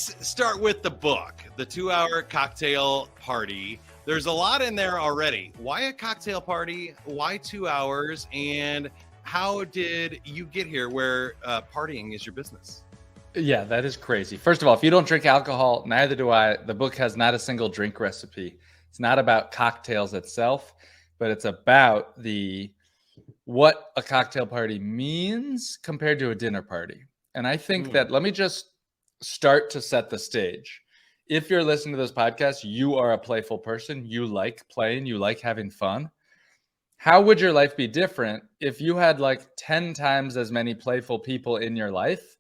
Start with the book, The 2-Hour Cocktail Party. There's a lot in there already. Why a cocktail party? Why 2 hours? And how did you get here where partying is your business? Yeah, that is crazy. First of all, if you don't drink alcohol, neither do I. The book has not a single drink recipe. It's not about cocktails itself, but it's about what a cocktail party means compared to a dinner party. And I think that, let me just start to set the stage. If you're listening to this podcast, you are a playful person. You like playing, you like having fun. How would your life be different if you had like 10 times as many playful people in your life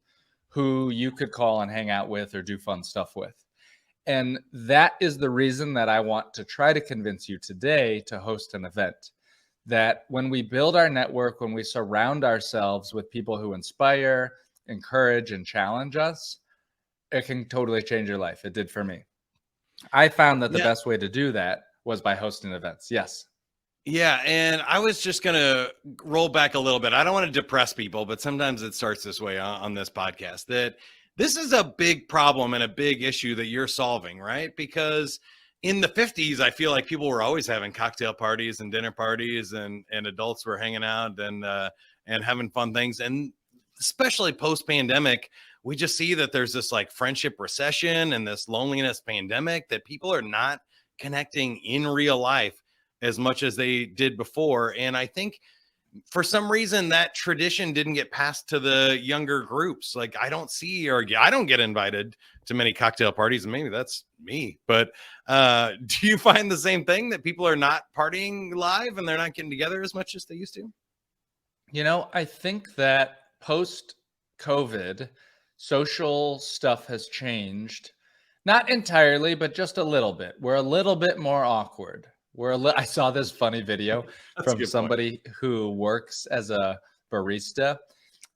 who you could call and hang out with or do fun stuff with? And that is the reason that I want to try to convince you today to host an event. That when we build our network, when we surround ourselves with people who inspire, encourage, and challenge us, it can totally change your life. It did for me. I found that the best way to do that was by hosting events. Yes. Yeah, and I was just going to roll back a little bit. I don't want to depress people, but sometimes it starts this way on this podcast, that this is a big problem and a big issue that you're solving, right? Because in the 50s, I feel like people were always having cocktail parties and dinner parties, and adults were hanging out and having fun things. And especially post-pandemic, we just see that there's this like friendship recession and this loneliness pandemic, that people are not connecting in real life as much as they did before. And I think for some reason that tradition didn't get passed to the younger groups. Like I don't get invited to many cocktail parties, and maybe that's me, but do you find the same thing, that people are not partying live and they're not getting together as much as they used to? You know, I think that post-COVID, social stuff has changed. Not entirely, but just a little bit. We're a little bit more awkward. I saw this funny video from somebody who works as a barista,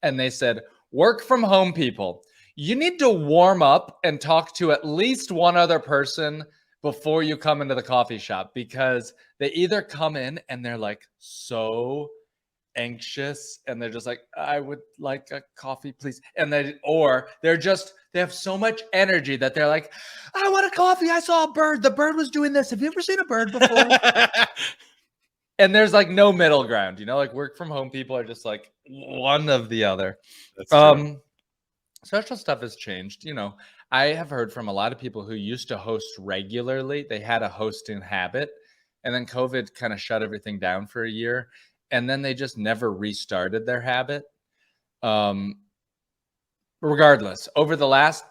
and they said, work from home people, you need to warm up and talk to at least one other person before you come into the coffee shop, because they either come in and they're like so anxious and they're just like, I would like a coffee, please. And they have so much energy that they're like, I want a coffee. I saw a bird. The bird was doing this. Have you ever seen a bird before? And there's like no middle ground, like work from home people are just like one of the other. That's true. Social stuff has changed. I have heard from a lot of people who used to host regularly. They had a hosting habit, and then COVID kind of shut everything down for a year. And then they just never restarted their habit. Regardless, over the last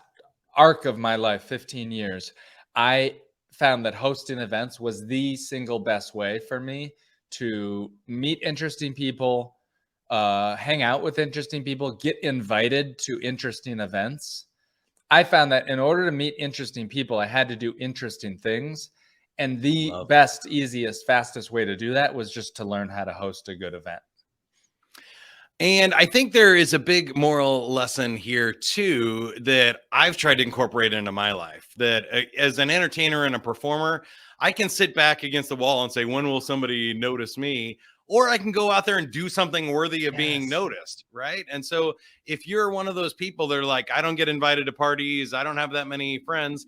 arc of my life, 15 years, I found that hosting events was the single best way for me to meet interesting people, hang out with interesting people, get invited to interesting events. I found that in order to meet interesting people, I had to do interesting things. And the best, easiest, fastest way to do that was just to learn how to host a good event. And I think there is a big moral lesson here too, that I've tried to incorporate into my life, that as an entertainer and a performer, I can sit back against the wall and say, when will somebody notice me? Or I can go out there and do something worthy of being noticed, right? And so if you're one of those people that are like, I don't get invited to parties, I don't have that many friends,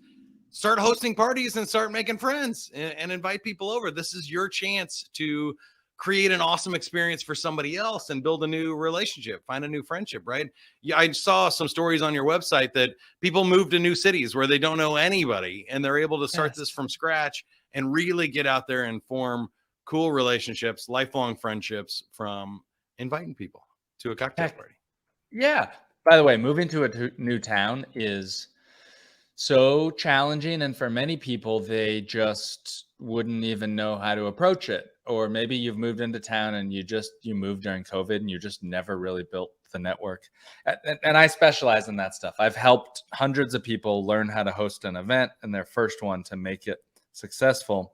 start hosting parties and start making friends and invite people over. This is your chance to create an awesome experience for somebody else and build a new relationship, find a new friendship, right? Yeah, I saw some stories on your website that people move to new cities where they don't know anybody, and they're able to start this from scratch and really get out there and form cool relationships, lifelong friendships from inviting people to a cocktail party. Yeah. By the way, moving to a new town is so challenging, and for many people, they just wouldn't even know how to approach it. Or maybe you've moved into town and you moved during COVID and you just never really built the network. And I specialize in that stuff. I've helped hundreds of people learn how to host an event, and their first one to make it successful.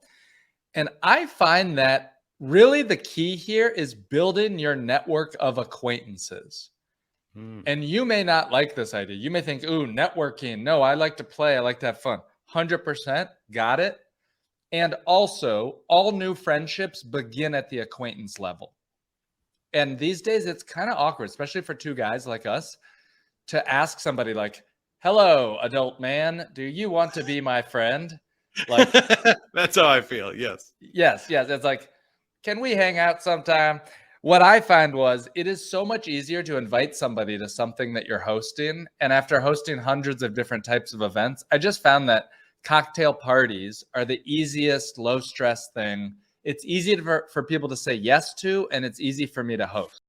And I find that really the key here is building your network of acquaintances. And you may not like this idea. You may think, ooh, networking. No, I like to play. I like to have fun. 100% got it. And also, all new friendships begin at the acquaintance level. And these days, it's kind of awkward, especially for two guys like us, to ask somebody like, hello, adult man. Do you want to be my friend? Like, that's how I feel. Yes. yes. It's like, can we hang out sometime? What I find was it is so much easier to invite somebody to something that you're hosting. And after hosting hundreds of different types of events, I just found that cocktail parties are the easiest, low stress thing. It's easy for people to say yes to, and it's easy for me to host.